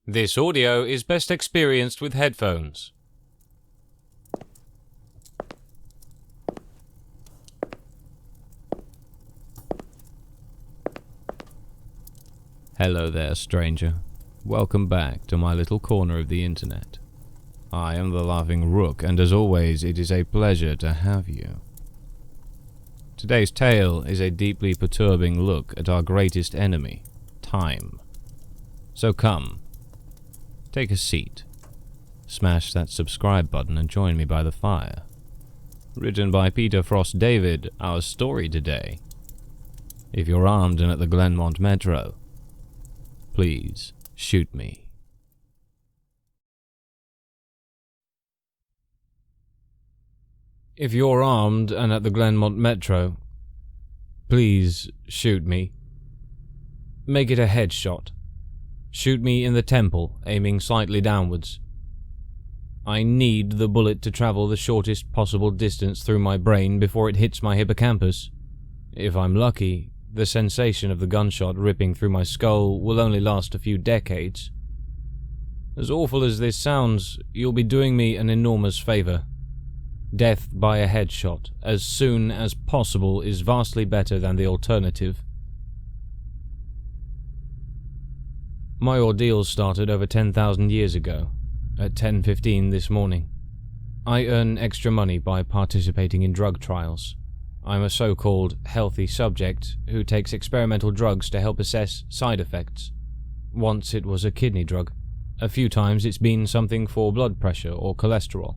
This audio is best experienced with headphones. Hello there, stranger. Welcome back to my little corner of the internet. I am the Laughing Rook, and as always, it is a pleasure to have you. Today's tale is a deeply perturbing look at our greatest enemy, time. So come, take a seat, smash that subscribe button and join me by the fire. Written by Peter Frost David, our story today. If you're armed and at the GLENMONT Metro, please shoot me. If you're armed and at the GLENMONT Metro, please shoot me. Make it a headshot. Shoot me in the temple, aiming slightly downwards. I need the bullet to travel the shortest possible distance through my brain before it hits my hippocampus. If I'm lucky, the sensation of the gunshot ripping through my skull will only last a few decades. As awful as this sounds, you'll be doing me an enormous favor. Death by a headshot, as soon as possible, is vastly better than the alternative. My ordeal started over 10,000 years ago, at 10:15 this morning. I earn extra money by participating in drug trials. I'm a so-called healthy subject who takes experimental drugs to help assess side effects. Once it was a kidney drug. A few times it's been something for blood pressure or cholesterol.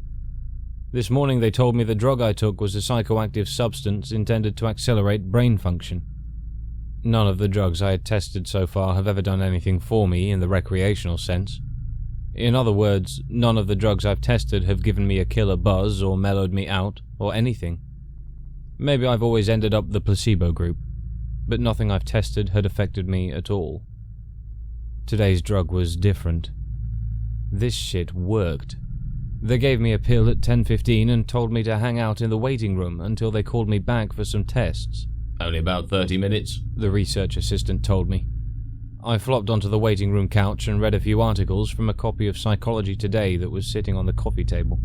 This morning they told me the drug I took was a psychoactive substance intended to accelerate brain function. None of the drugs I had tested so far have ever done anything for me in the recreational sense. In other words, none of the drugs I've tested have given me a killer buzz or mellowed me out or anything. Maybe I've always ended up the placebo group, but nothing I've tested had affected me at all. Today's drug was different. This shit worked. They gave me a pill at 10:15 and told me to hang out in the waiting room until they called me back for some tests. Only about 30 minutes, the research assistant told me. I flopped onto the waiting room couch and read a few articles from a copy of Psychology Today that was sitting on the coffee table.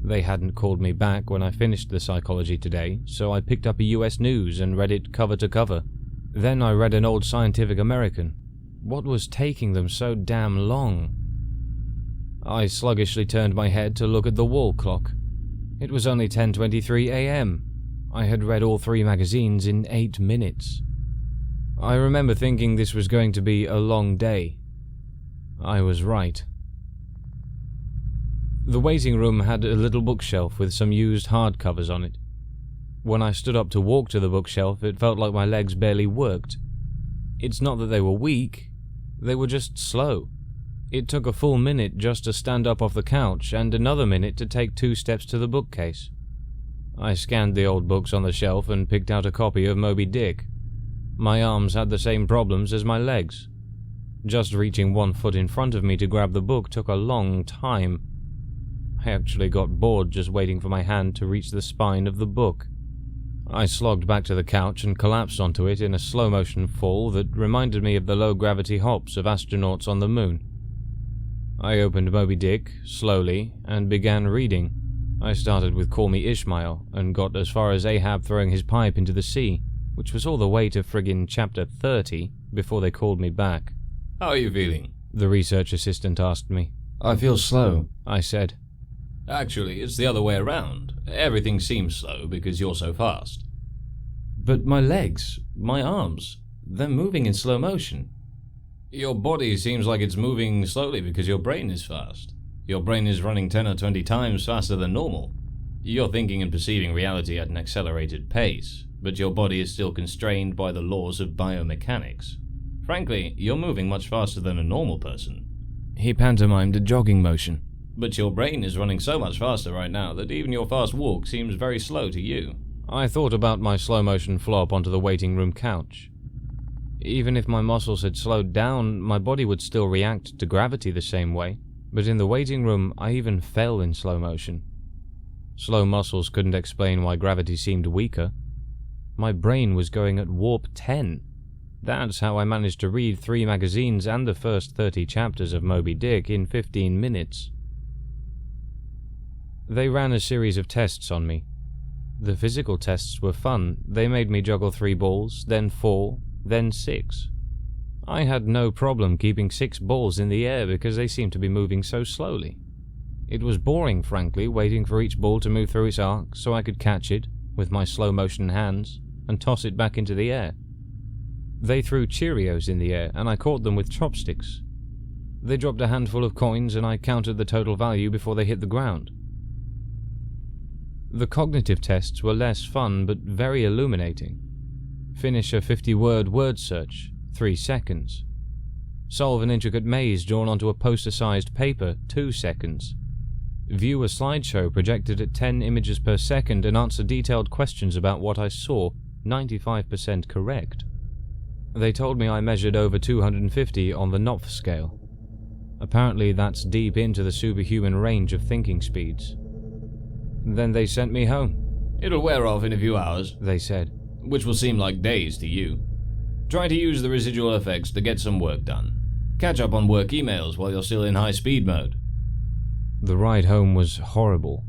They hadn't called me back when I finished the Psychology Today, so I picked up a US News and read it cover to cover. Then I read an old Scientific American. What was taking them so damn long? I sluggishly turned my head to look at the wall clock. It was only 10:23 a.m. I had read all 3 magazines in 8 minutes. I remember thinking this was going to be a long day. I was right. The waiting room had a little bookshelf with some used hardcovers on it. When I stood up to walk to the bookshelf, it felt like my legs barely worked. It's not that they were weak, they were just slow. It took a full minute just to stand up off the couch and another minute to take 2 steps to the bookcase. I scanned the old books on the shelf and picked out a copy of Moby Dick. My arms had the same problems as my legs. Just reaching 1 foot in front of me to grab the book took a long time. I actually got bored just waiting for my hand to reach the spine of the book. I slogged back to the couch and collapsed onto it in a slow-motion fall that reminded me of the low-gravity hops of astronauts on the moon. I opened Moby Dick, slowly, and began reading. I started with Call Me Ishmael, and got as far as Ahab throwing his pipe into the sea, which was all the way to friggin' chapter 30, before they called me back. How are you feeling? The research assistant asked me. I feel slow, I said. Actually, it's the other way around. Everything seems slow because you're so fast. But my legs, my arms, they're moving in slow motion. Your body seems like it's moving slowly because your brain is fast. Your brain is running 10 or 20 times faster than normal. You're thinking and perceiving reality at an accelerated pace, but your body is still constrained by the laws of biomechanics. Frankly, you're moving much faster than a normal person. He pantomimed a jogging motion. But your brain is running so much faster right now that even your fast walk seems very slow to you. I thought about my slow-motion flop onto the waiting room couch. Even if my muscles had slowed down, my body would still react to gravity the same way. But in the waiting room, I even fell in slow motion. Slow muscles couldn't explain why gravity seemed weaker. My brain was going at warp 10. That's how I managed to read 3 magazines and the first 30 chapters of Moby Dick in 15 minutes. They ran a series of tests on me. The physical tests were fun. They made me juggle 3 balls, then 4, then 6. I had no problem keeping 6 balls in the air because they seemed to be moving so slowly. It was boring, frankly, waiting for each ball to move through its arc so I could catch it with my slow-motion hands and toss it back into the air. They threw Cheerios in the air and I caught them with chopsticks. They dropped a handful of coins and I counted the total value before they hit the ground. The cognitive tests were less fun but very illuminating. Finish a 50-word word search, 3 seconds. Solve an intricate maze drawn onto a poster-sized paper, 2 seconds. View a slideshow projected at 10 images per second and answer detailed questions about what I saw, 95% correct. They told me I measured over 250 on the Knopf scale. Apparently that's deep into the superhuman range of thinking speeds. Then they sent me home. It'll wear off in a few hours, they said, which will seem like days to you. Try to use the residual effects to get some work done. Catch up on work emails while you're still in high-speed mode. The ride home was horrible.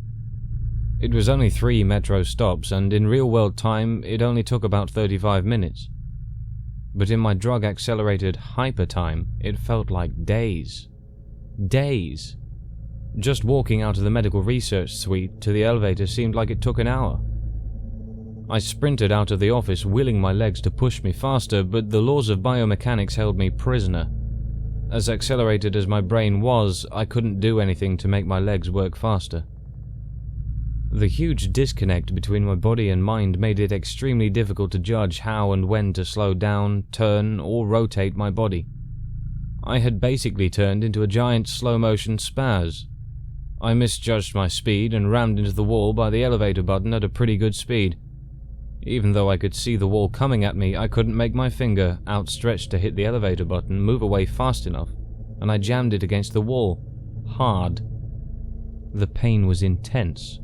It was only 3 metro stops, and in real-world time, it only took about 35 minutes. But in my drug-accelerated hyper time, it felt like days. Days. Just walking out of the medical research suite to the elevator seemed like it took an hour. I sprinted out of the office, willing my legs to push me faster, but the laws of biomechanics held me prisoner. As accelerated as my brain was, I couldn't do anything to make my legs work faster. The huge disconnect between my body and mind made it extremely difficult to judge how and when to slow down, turn, or rotate my body. I had basically turned into a giant slow-motion spaz. I misjudged my speed and rammed into the wall by the elevator button at a pretty good speed. Even though I could see the wall coming at me, I couldn't make my finger, outstretched to hit the elevator button, move away fast enough, and I jammed it against the wall. Hard. The pain was intense.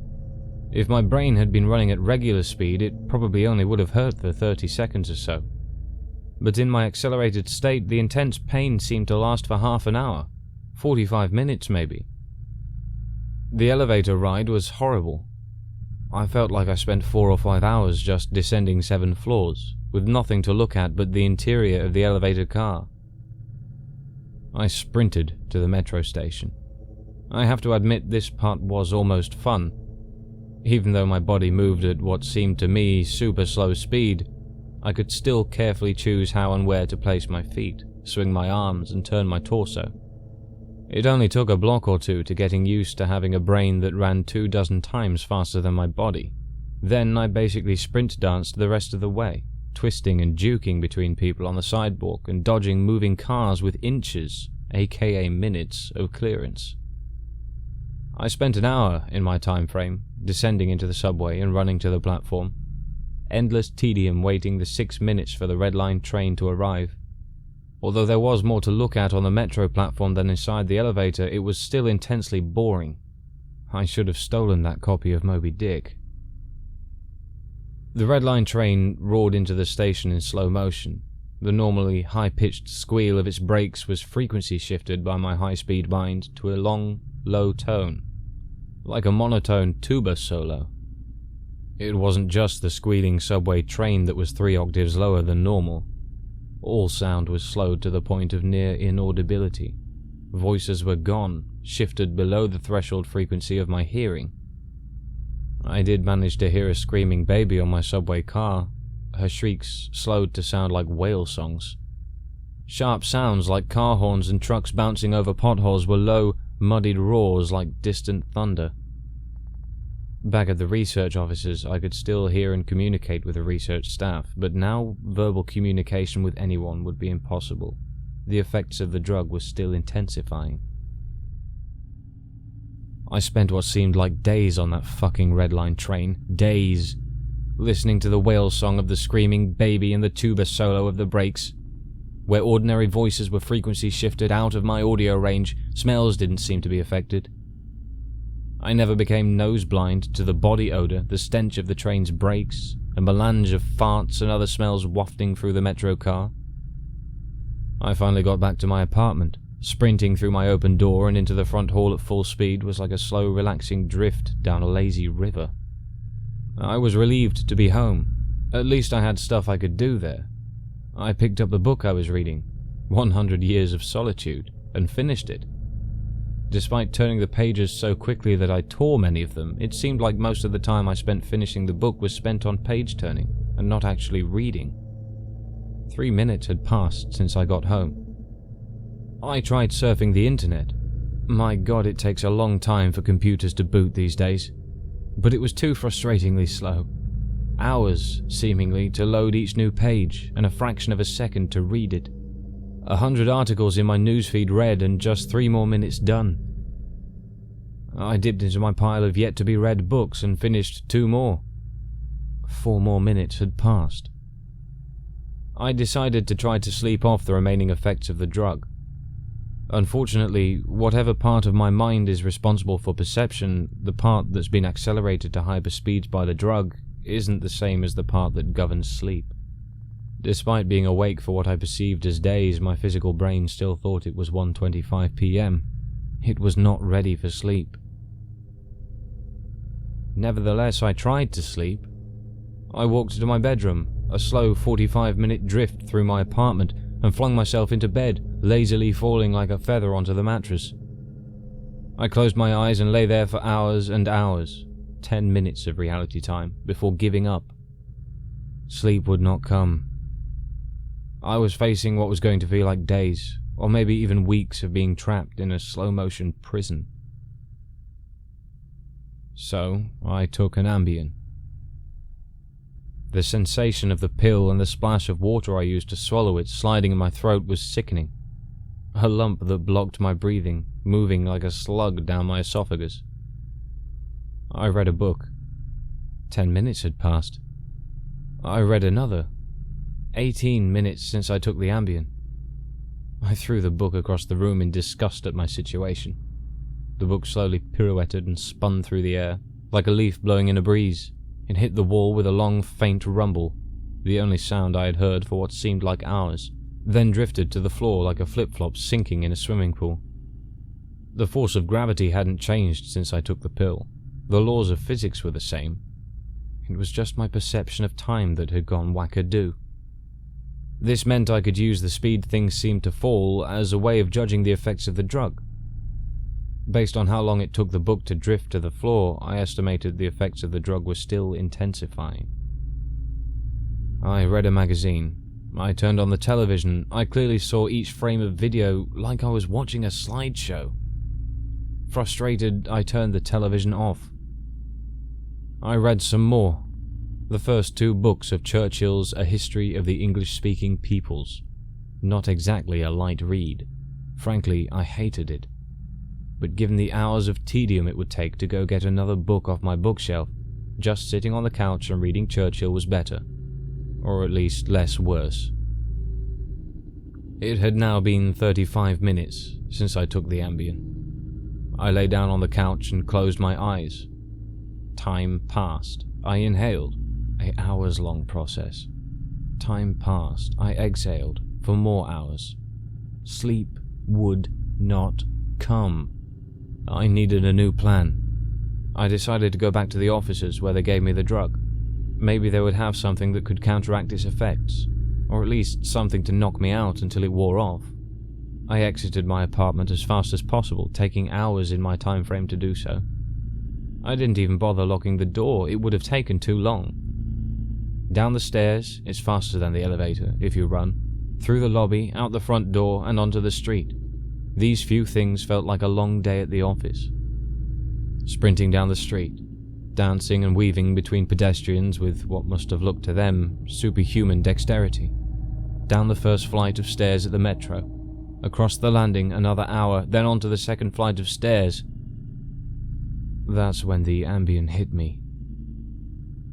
If my brain had been running at regular speed, it probably only would have hurt for 30 seconds or so. But in my accelerated state, the intense pain seemed to last for half an hour, 45 minutes maybe. The elevator ride was horrible. I felt like I spent 4 or 5 hours just descending 7 floors, with nothing to look at but the interior of the elevator car. I sprinted to the metro station. I have to admit this part was almost fun. Even though my body moved at what seemed to me super slow speed, I could still carefully choose how and where to place my feet, swing my arms, and turn my torso. It only took a block or 2 to getting used to having a brain that ran 24 times faster than my body. Then I basically sprint danced the rest of the way, twisting and juking between people on the sidewalk and dodging moving cars with inches, aka minutes, of clearance. I spent an hour in my time frame, descending into the subway and running to the platform. Endless tedium waiting the 6 minutes for the Red Line train to arrive. Although there was more to look at on the metro platform than inside the elevator, it was still intensely boring. I should have stolen that copy of Moby Dick. The Red Line train roared into the station in slow motion. The normally high-pitched squeal of its brakes was frequency shifted by my high-speed mind to a long, low tone, like a monotone tuba solo. It wasn't just the squealing subway train that was 3 octaves lower than normal. All sound was slowed to the point of near inaudibility. Voices were gone, shifted below the threshold frequency of my hearing. I did manage to hear a screaming baby on my subway car. Her shrieks slowed to sound like whale songs. Sharp sounds like car horns and trucks bouncing over potholes were low, muddied roars like distant thunder. Back at the research offices, I could still hear and communicate with the research staff, but now verbal communication with anyone would be impossible. The effects of the drug were still intensifying. I spent what seemed like days on that fucking Red Line train. Days. Listening to the whale song of the screaming baby and the tuba solo of the brakes. Where ordinary voices were frequency shifted out of my audio range, smells didn't seem to be affected. I never became nose-blind to the body odor, the stench of the train's brakes, a melange of farts and other smells wafting through the metro car. I finally got back to my apartment. Sprinting through my open door and into the front hall at full speed was like a slow, relaxing drift down a lazy river. I was relieved to be home. At least I had stuff I could do there. I picked up the book I was reading, 100 Years of Solitude, and finished it. Despite turning the pages so quickly that I tore many of them, it seemed like most of the time I spent finishing the book was spent on page turning and not actually reading. 3 minutes had passed since I got home. I tried surfing the internet. My god, it takes a long time for computers to boot these days. But it was too frustratingly slow. Hours, seemingly, to load each new page, and a fraction of a second to read it. 100 articles in my newsfeed read, and just 3 more minutes done. I dipped into my pile of yet-to-be-read books and finished 2 more. 4 more minutes had passed. I decided to try to sleep off the remaining effects of the drug. Unfortunately, whatever part of my mind is responsible for perception, the part that's been accelerated to hyper speeds by the drug, isn't the same as the part that governs sleep. Despite being awake for what I perceived as days, my physical brain still thought it was 1:25 p.m. It was not ready for sleep. Nevertheless, I tried to sleep. I walked to my bedroom, a slow 45-minute drift through my apartment, and flung myself into bed, lazily falling like a feather onto the mattress. I closed my eyes and lay there for hours and hours, 10 minutes of reality time, before giving up. Sleep would not come. I was facing what was going to feel like days, or maybe even weeks of being trapped in a slow-motion prison. So, I took an Ambien. The sensation of the pill and the splash of water I used to swallow it sliding in my throat was sickening. A lump that blocked my breathing, moving like a slug down my esophagus. I read a book. 10 minutes had passed. I read another. 18 minutes since I took the Ambien. I threw the book across the room in disgust at my situation. The book slowly pirouetted and spun through the air, like a leaf blowing in a breeze. It hit the wall with a long, faint rumble, the only sound I had heard for what seemed like hours, then drifted to the floor like a flip-flop sinking in a swimming pool. The force of gravity hadn't changed since I took the pill. The laws of physics were the same. It was just my perception of time that had gone wackadoo. This meant I could use the speed things seemed to fall as a way of judging the effects of the drug. Based on how long it took the book to drift to the floor, I estimated the effects of the drug were still intensifying. I read a magazine. I turned on the television. I clearly saw each frame of video like I was watching a slideshow. Frustrated, I turned the television off. I read some more. The first 2 books of Churchill's A History of the English-Speaking Peoples. Not exactly a light read. Frankly, I hated it. But given the hours of tedium it would take to go get another book off my bookshelf, just sitting on the couch and reading Churchill was better. Or at least less worse. It had now been 35 minutes since I took the Ambien. I lay down on the couch and closed my eyes. Time passed. I inhaled. An hours-long process. Time passed. I exhaled for more hours. Sleep would not come. I needed a new plan. I decided to go back to the offices where they gave me the drug. Maybe they would have something that could counteract its effects, or at least something to knock me out until it wore off. I exited my apartment as fast as possible, taking hours in my time frame to do so. I didn't even bother locking the door, it would have taken too long. Down the stairs, it's faster than the elevator if you run, through the lobby, out the front door, and onto the street. These few things felt like a long day at the office. Sprinting down the street, dancing and weaving between pedestrians with what must have looked to them superhuman dexterity. Down the first flight of stairs at the metro, across the landing another hour, then onto the second flight of stairs. That's when the Ambien hit me.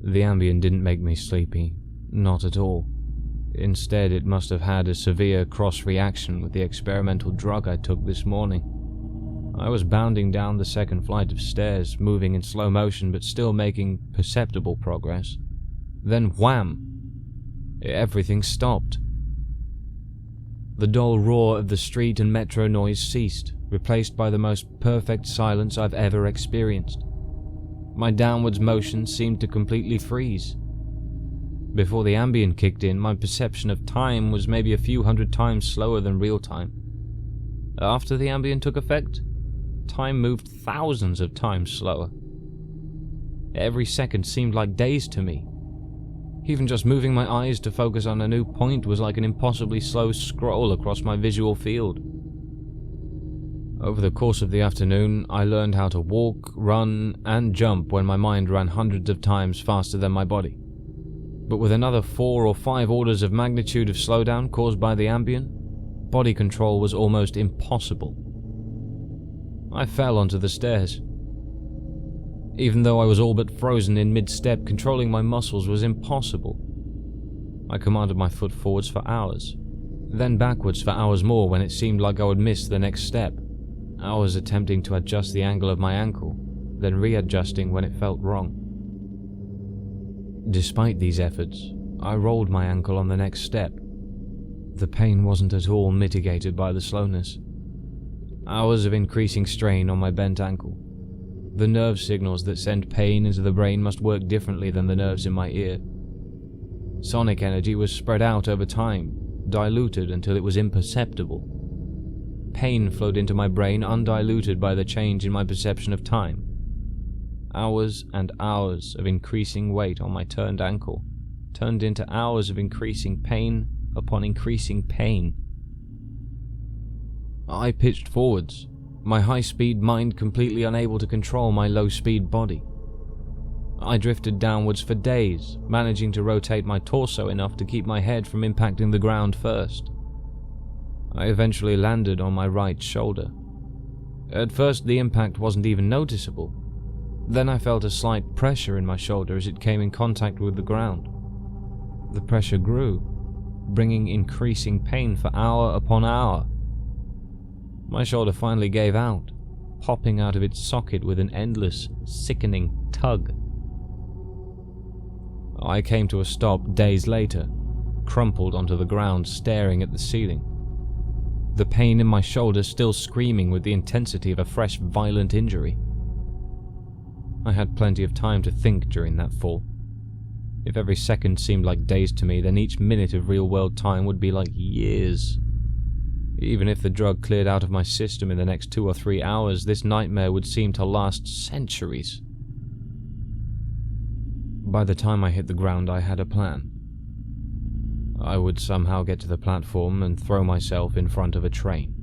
The Ambien didn't make me sleepy, not at all. Instead, it must have had a severe cross-reaction with the experimental drug I took this morning. I was bounding down the second flight of stairs, moving in slow motion but still making perceptible progress. Then wham! Everything stopped. The dull roar of the street and metro noise ceased, replaced by the most perfect silence I've ever experienced. My downwards motion seemed to completely freeze. Before the ambient kicked in, my perception of time was maybe a few hundred times slower than real time. After the ambient took effect, time moved thousands of times slower. Every second seemed like days to me. Even just moving my eyes to focus on a new point was like an impossibly slow scroll across my visual field. Over the course of the afternoon, I learned how to walk, run, and jump when my mind ran hundreds of times faster than my body. But with another 4 or 5 orders of magnitude of slowdown caused by the ambient, body control was almost impossible. I fell onto the stairs. Even though I was all but frozen in mid-step, controlling my muscles was impossible. I commanded my foot forwards for hours, then backwards for hours more when it seemed like I would miss the next step. Hours attempting to adjust the angle of my ankle, then readjusting when it felt wrong. Despite these efforts, I rolled my ankle on the next step. The pain wasn't at all mitigated by the slowness. Hours of increasing strain on my bent ankle. The nerve signals that send pain into the brain must work differently than the nerves in my ear. Sonic energy was spread out over time, diluted until it was imperceptible. Pain flowed into my brain undiluted by the change in my perception of time. Hours and hours of increasing weight on my turned ankle turned into hours of increasing pain upon increasing pain. I pitched forwards, my high-speed mind completely unable to control my low-speed body. I drifted downwards for days, managing to rotate my torso enough to keep my head from impacting the ground first. I eventually landed on my right shoulder. At first, the impact wasn't even noticeable. Then I felt a slight pressure in my shoulder as it came in contact with the ground. The pressure grew, bringing increasing pain for hour upon hour. My shoulder finally gave out, popping out of its socket with an endless, sickening tug. I came to a stop days later, crumpled onto the ground, staring at the ceiling. The pain in my shoulder still screaming with the intensity of a fresh, violent injury. I had plenty of time to think during that fall. If every second seemed like days to me, then each minute of real-world time would be like years. Even if the drug cleared out of my system in the next 2 or 3 hours, this nightmare would seem to last centuries. By the time I hit the ground, I had a plan. I would somehow get to the platform and throw myself in front of a train.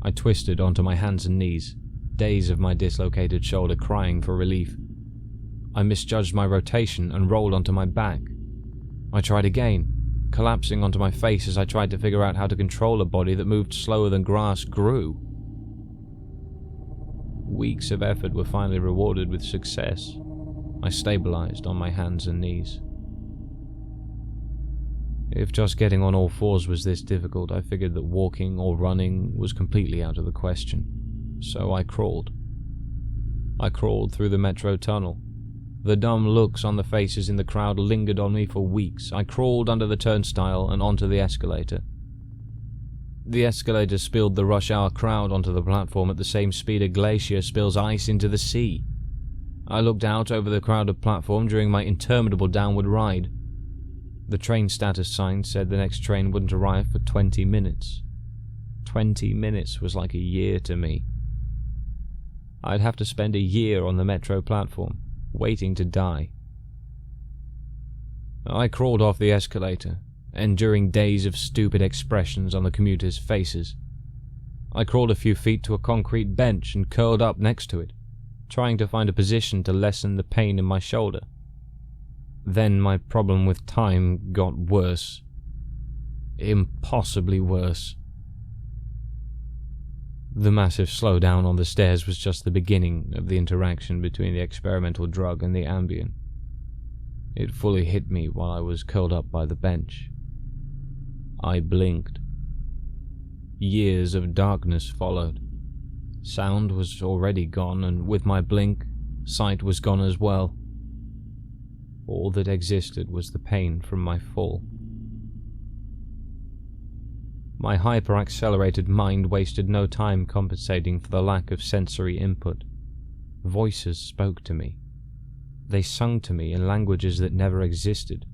I twisted onto my hands and knees, days of my dislocated shoulder crying for relief. I misjudged my rotation and rolled onto my back. I tried again, collapsing onto my face as I tried to figure out how to control a body that moved slower than grass grew. Weeks of effort were finally rewarded with success. I stabilized on my hands and knees. If just getting on all fours was this difficult, I figured that walking or running was completely out of the question. So I crawled. I crawled through the metro tunnel. The dumb looks on the faces in the crowd lingered on me for weeks. I crawled under the turnstile and onto the escalator. The escalator spilled the rush hour crowd onto the platform at the same speed a glacier spills ice into the sea. I looked out over the crowded platform during my interminable downward ride. The train status sign said the next train wouldn't arrive for 20 minutes. 20 minutes was like a year to me. I'd have to spend a year on the metro platform, waiting to die. I crawled off the escalator, enduring days of stupid expressions on the commuters' faces. I crawled a few feet to a concrete bench and curled up next to it, trying to find a position to lessen the pain in my shoulder. Then my problem with time got worse. Impossibly worse. The massive slowdown on the stairs was just the beginning of the interaction between the experimental drug and the Ambien. It fully hit me while I was curled up by the bench. I blinked. Years of darkness followed. Sound was already gone, and with my blink, sight was gone as well. All that existed was the pain from my fall. My hyper-accelerated mind wasted no time compensating for the lack of sensory input. Voices spoke to me. They sung to me in languages that never existed.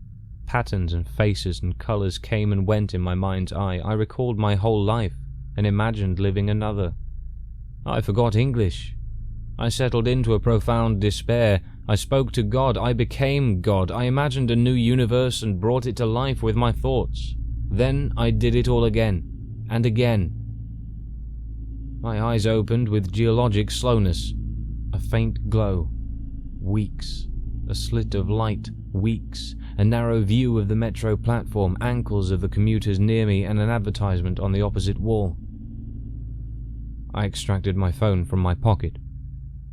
Patterns and faces and colors came and went in my mind's eye. I recalled my whole life and imagined living another. I forgot English. I settled into a profound despair. I spoke to God. I became God. I imagined a new universe and brought it to life with my thoughts. Then I did it all again, and again. My eyes opened with geologic slowness. A faint glow. Weeks. A slit of light. Weeks. A narrow view of the metro platform, ankles of the commuters near me, and an advertisement on the opposite wall. I extracted my phone from my pocket.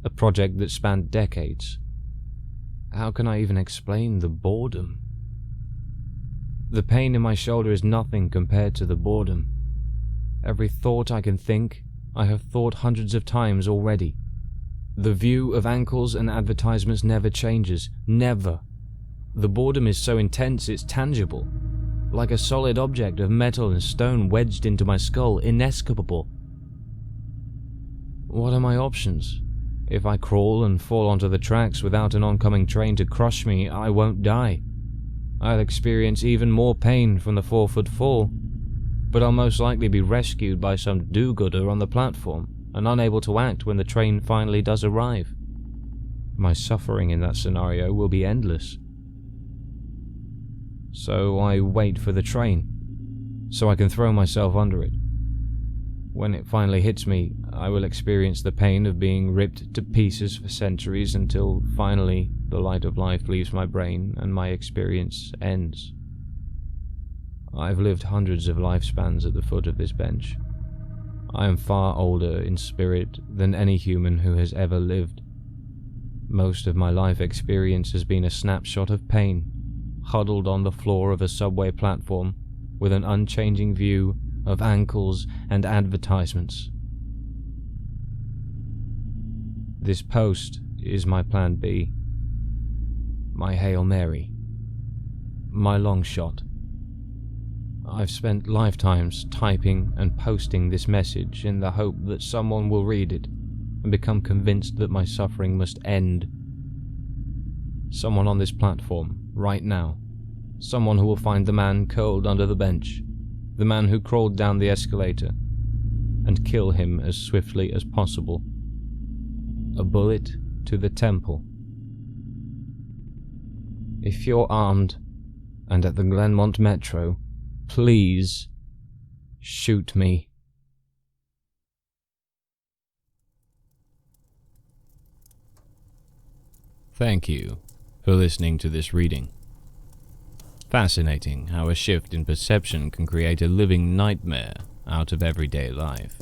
A project that spanned decades. How can I even explain the boredom? The pain in my shoulder is nothing compared to the boredom. Every thought I can think, I have thought hundreds of times already. The view of ankles and advertisements never changes. Never. The boredom is so intense it's tangible. Like a solid object of metal and stone wedged into my skull, inescapable. What are my options? If I crawl and fall onto the tracks without an oncoming train to crush me, I won't die. I'll experience even more pain from the 4-foot fall, but I'll most likely be rescued by some do-gooder on the platform and unable to act when the train finally does arrive. My suffering in that scenario will be endless. So I wait for the train, so I can throw myself under it. When it finally hits me, I will experience the pain of being ripped to pieces for centuries until finally the light of life leaves my brain and my experience ends. I've lived hundreds of lifespans at the foot of this bench. I am far older in spirit than any human who has ever lived. Most of my life experience has been a snapshot of pain, huddled on the floor of a subway platform with an unchanging view of ankles and advertisements. This post is my plan B, my Hail Mary, my long shot. I've spent lifetimes typing and posting this message in the hope that someone will read it and become convinced that my suffering must end. Someone on this platform, right now. Someone who will find the man curled under the bench, the man who crawled down the escalator, and kill him as swiftly as possible. A bullet to the temple. If you're armed and at the GLENMONT Metro, please shoot me. Thank you for listening to this reading. Fascinating how a shift in perception can create a living nightmare out of everyday life.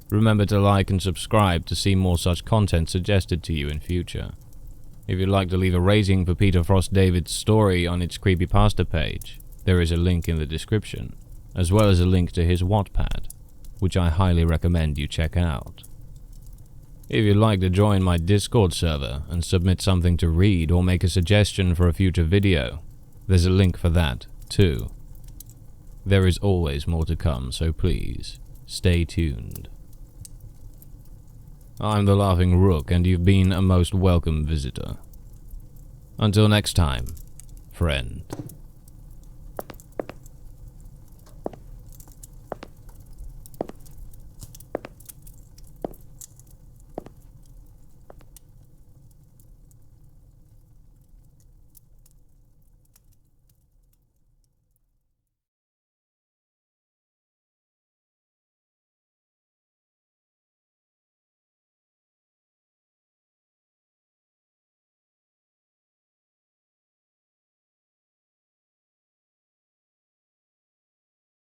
Remember to like and subscribe to see more such content suggested to you in future. If you'd like to leave a rating for Peter Frost David's story on its Creepypasta page, there is a link in the description, as well as a link to his Wattpad, which I highly recommend you check out. If you'd like to join my Discord server and submit something to read or make a suggestion for a future video, there's a link for that, too. There is always more to come, so please, stay tuned. I'm the Laughing Rook, and you've been a most welcome visitor. Until next time, friend.